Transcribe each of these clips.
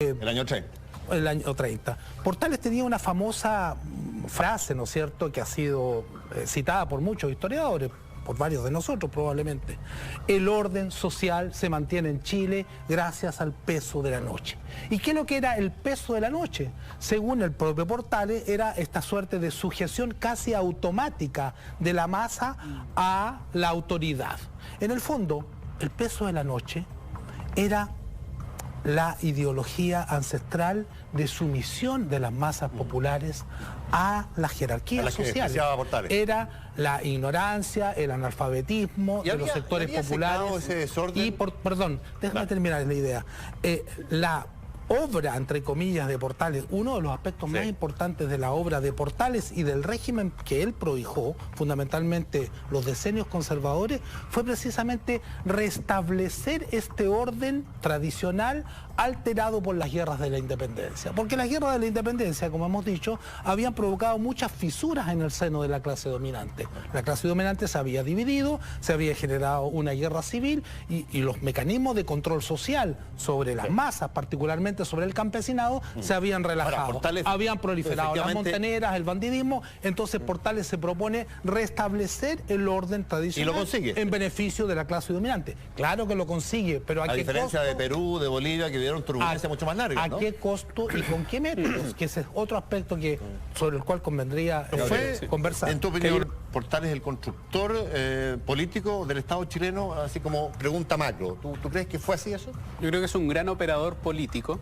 El año 30. El año 30. Portales tenía una famosa frase, ¿no es cierto?, que ha sido citada por muchos historiadores, por varios de nosotros probablemente. El orden social se mantiene en Chile gracias al peso de la noche. ¿Y qué es lo que era el peso de la noche? Según el propio Portales, era esta suerte de sujeción casi automática de la masa a la autoridad. En el fondo, el peso de la noche era la ideología ancestral de sumisión de las masas populares a las jerarquías sociales. Era la ignorancia, el analfabetismo de los sectores populares. Ese desorden? Perdón, déjame terminar la idea. La obra, entre comillas, de Portales, uno de los aspectos más importantes de la obra de Portales y del régimen que él prohijó, fundamentalmente los decenios conservadores, fue precisamente restablecer este orden tradicional alterado por las guerras de la independencia. Porque las guerras de la independencia, como hemos dicho, habían provocado muchas fisuras en el seno de la clase dominante. La clase dominante se había dividido, se había generado una guerra civil y los mecanismos de control social sobre las masas, particularmente sobre el campesinado, se habían relajado. Ahora, habían proliferado las montoneras, el bandidismo. Entonces Portales se propone restablecer el orden tradicional. ¿Y lo consigue? En beneficio de la clase dominante. Claro que lo consigue, pero ¿a qué diferencia costo? De Perú, de Bolivia, que vieron turbulencia mucho más larga, ¿no? ¿A qué costo y con qué métodos? Que ese es otro aspecto sobre el cual convendría conversar. En tu opinión, Portales es el constructor político del Estado chileno, así como pregunta macro. ¿Tú crees que fue así eso? Yo creo que es un gran operador político.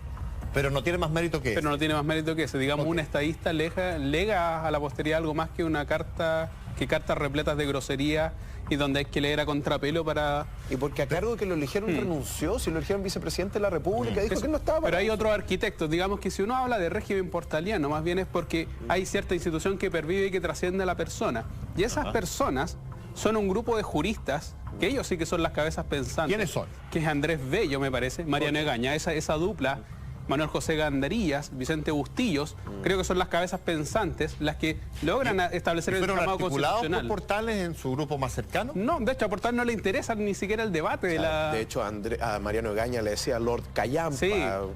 Pero no tiene más mérito que ese. Pero no tiene más mérito que ese. Digamos, un estadista lega a la posteridad algo más que una carta, que cartas repletas de grosería y donde hay que leer a contrapelo para... Y porque a cargo de que lo eligieron renunció, si lo eligieron vicepresidente de la República, dijo que no estaba para... Pero hay otros arquitectos, digamos que si uno habla de régimen portaliano, más bien es porque hay cierta institución que pervive y que trasciende a la persona. Y esas personas son un grupo de juristas, que ellos sí que son las cabezas pensantes. ¿Quiénes son? Que es Andrés Bello, me parece, Mariano Egaña, esa dupla... Manuel José Gandarillas, Vicente Bustillos, creo que son las cabezas pensantes las que logran establecer el llamado constitucional. ¿Fueron articulados por Portales en su grupo más cercano? No, de hecho a Portales no le interesa ni siquiera el debate de la... De hecho a Mariano Egaña le decía Lord Callampa. Sí,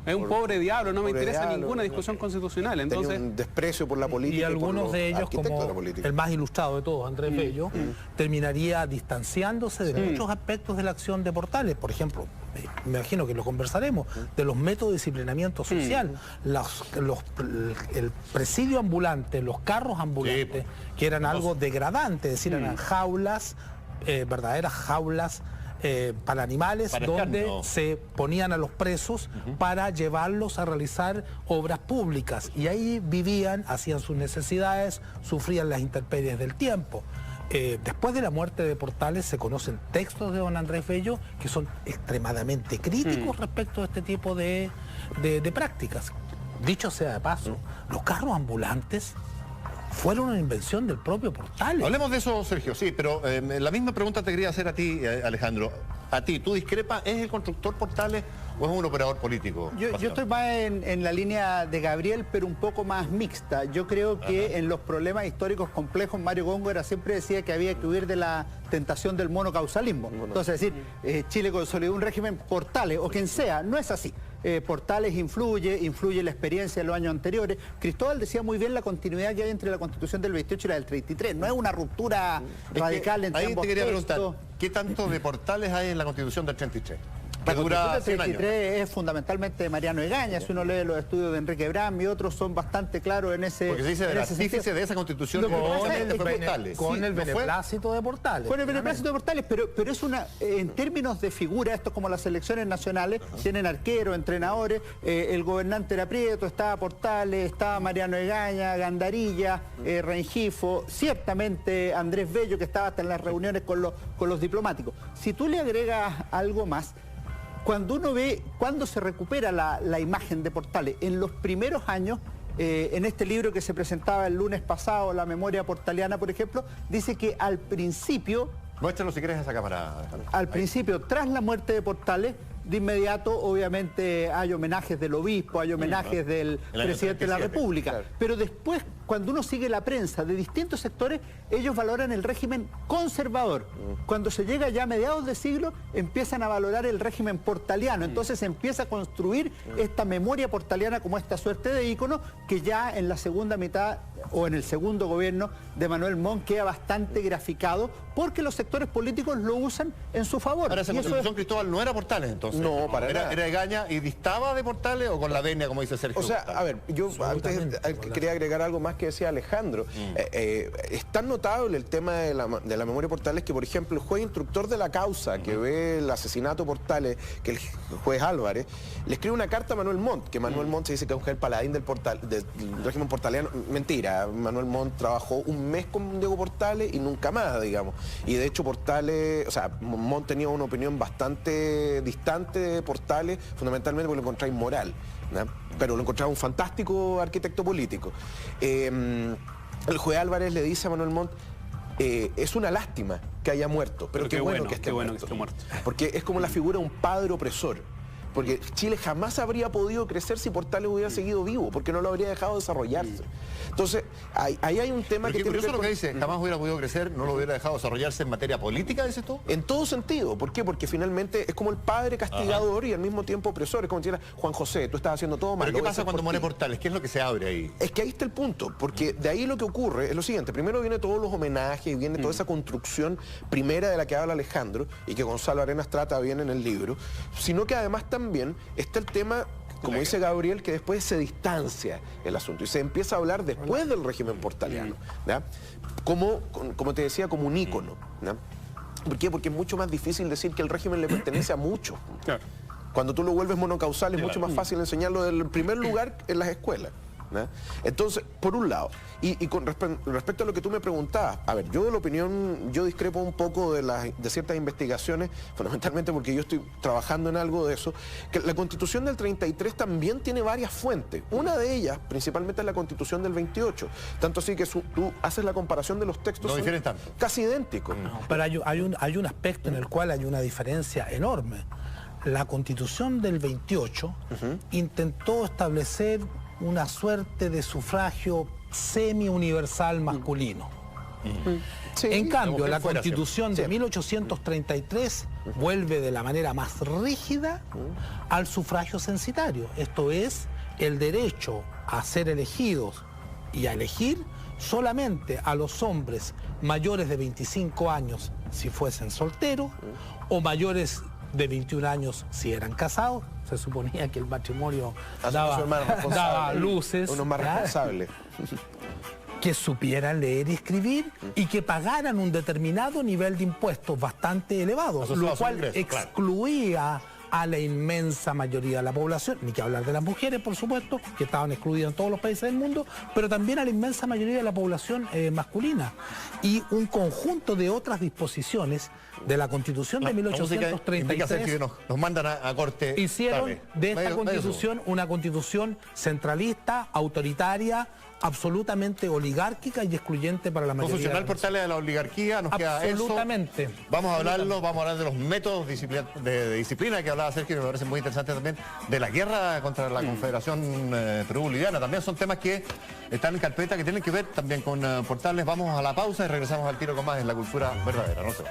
es un pobre diablo, no me interesa ninguna discusión constitucional. Entonces, tenía un desprecio por la política. Y algunos de ellos, como el más ilustrado de todos, Andrés Bello, terminaría distanciándose de muchos aspectos de la acción de Portales. Por ejemplo, me imagino que lo conversaremos, de los métodos de disciplinamiento social, el presidio ambulante, los carros ambulantes, que eran algo degradante, es decir, eran jaulas, verdaderas jaulas para animales, donde se ponían a los presos para llevarlos a realizar obras públicas. Y ahí vivían, hacían sus necesidades, sufrían las intemperies del tiempo. Después de la muerte de Portales se conocen textos de don Andrés Bello que son extremadamente críticos respecto a este tipo de prácticas. Dicho sea de paso, los carros ambulantes fueron una invención del propio Portales. Hablemos de eso, Sergio, sí, pero la misma pregunta te quería hacer a ti, Alejandro. A ti, ¿tú discrepas? ¿Es el constructor Portales o es un operador político? Yo estoy más en la línea de Gabriel, pero un poco más mixta. Yo creo que en los problemas históricos complejos, Mario Góngora siempre decía que había que huir de la tentación del monocausalismo. Entonces, es decir, Chile consolidó un régimen Portales, o quien sea, no es así. Portales influye la experiencia de los años anteriores. Cristóbal decía muy bien la continuidad que hay entre la Constitución del 28 y la del 33. No es una ruptura radical entre ambos Ahí te quería preguntar, textos. ¿qué tanto de Portales hay en la Constitución del 33? La Constitución del 33 es fundamentalmente de Mariano Egaña. Si uno lee los estudios de Enrique Bram y otros, son bastante claros en ese... Porque se dice del artífice de esa Constitución con el beneplácito de Portales. Con el beneplácito de Portales, pero es una... En términos de figura, esto es como las selecciones nacionales, tienen arqueros, entrenadores, el gobernante era Prieto, estaba Portales, estaba Mariano Egaña, Gandarilla, Rengifo, ciertamente Andrés Bello, que estaba hasta en las reuniones con los diplomáticos. Si tú le agregas algo más, cuando uno ve cuándo se recupera la imagen de Portales, en los primeros años, en este libro que se presentaba el lunes pasado, La memoria portaliana, por ejemplo, dice que al principio... Muéstralo si quieres a esa cámara. Al principio, tras la muerte de Portales, de inmediato obviamente hay homenajes del obispo, hay homenajes del presidente de la República. Claro. Pero después, cuando uno sigue la prensa de distintos sectores, ellos valoran el régimen conservador. Cuando se llega ya a mediados de siglo, empiezan a valorar el régimen portaliano. Entonces se empieza a construir esta memoria portaliana como esta suerte de ícono que ya en la segunda mitad o en el segundo gobierno de Manuel Montt queda bastante graficado porque los sectores políticos lo usan en su favor. Ahora, esa Constitución, Cristóbal, no era Portales entonces. No, para nada. ¿Era Egaña y distaba de Portales o con la venia, como dice Sergio? O sea, a ver, yo antes quería agregar algo más que decía Alejandro. Es tan notable el tema de la memoria Portales que, por ejemplo, el juez instructor de la causa que ve el asesinato Portales, que el juez Álvarez, le escribe una carta a Manuel Montt, que Manuel Montt se dice que es el paladín del régimen portaliano. Mentira, Manuel Montt trabajó un mes con Diego Portales y nunca más, digamos. Y de hecho Portales, o sea, Montt tenía una opinión bastante distante de Portales, fundamentalmente porque lo encontraba inmoral, ¿no? Pero lo encontraba un fantástico arquitecto político. El juez Álvarez le dice a Manuel Montt, es una lástima que haya muerto, pero qué bueno que esté muerto. Porque es como la figura de un padre opresor. Porque Chile jamás habría podido crecer si Portales hubiera seguido vivo, porque no lo habría dejado desarrollarse. Entonces, ahí hay un tema que tiene que ver con... lo que dice, jamás hubiera podido crecer, no lo hubiera dejado desarrollarse en materia política, dices tú. En todo sentido. ¿Por qué? Porque finalmente es como el padre castigador y al mismo tiempo opresor. Es como si dijera, Juan José, tú estás haciendo todo mal. ¿Pero qué pasa cuando muere Portales? ¿Qué es lo que se abre ahí? Es que ahí está el punto, porque de ahí lo que ocurre es lo siguiente. Primero viene todos los homenajes y viene toda esa construcción primera de la que habla Alejandro y que Gonzalo Arenas trata bien en el libro, sino que además también está el tema, como dice Gabriel, que después se distancia el asunto y se empieza a hablar después del régimen portaliano, ¿ya? Como te decía, como un ícono, ¿ya? ¿Por qué? Porque es mucho más difícil decir que el régimen le pertenece a mucho. Claro. Cuando tú lo vuelves monocausal es mucho más fácil enseñarlo del primer lugar en las escuelas, ¿no? Entonces, por un lado, y con respecto a lo que tú me preguntabas, a ver, yo de la opinión, yo discrepo un poco de ciertas investigaciones, fundamentalmente porque yo estoy trabajando en algo de eso, que la Constitución del 33 también tiene varias fuentes. Una de ellas, principalmente, es la Constitución del 28. Tanto así que tú haces la comparación de los textos, no difieren tanto, casi idénticos. No, pero hay un aspecto en el cual hay una diferencia enorme. La Constitución del 28 intentó establecer una suerte de sufragio semi-universal masculino. Sí, en cambio, la Constitución de 1833 vuelve de la manera más rígida al sufragio censitario. Esto es, el derecho a ser elegidos y a elegir solamente a los hombres mayores de 25 años si fuesen solteros o mayores de 21 años si eran casados. Se suponía que el matrimonio daba luces. Uno más responsable. Que supieran leer y escribir y que pagaran un determinado nivel de impuestos bastante elevados, lo cual excluía a la inmensa mayoría de la población, ni que hablar de las mujeres, por supuesto, que estaban excluidas en todos los países del mundo, pero también a la inmensa mayoría de la población masculina. Y un conjunto de otras disposiciones de la Constitución de 1833 nos mandan a corte. Hicieron de esta Constitución una Constitución centralista, autoritaria, absolutamente oligárquica y excluyente para la mayoría. Funcional Portales de la oligarquía, nos queda eso. Absolutamente. Vamos a hablarlo, vamos a hablar de los métodos de disciplina que hablaba Sergio, que me parece muy interesante también, de la guerra contra la Confederación Perú-Boliviana. También son temas que están en carpeta, que tienen que ver también con Portales. Vamos a la pausa y regresamos al tiro con más en La Cultura Verdadera. No se va.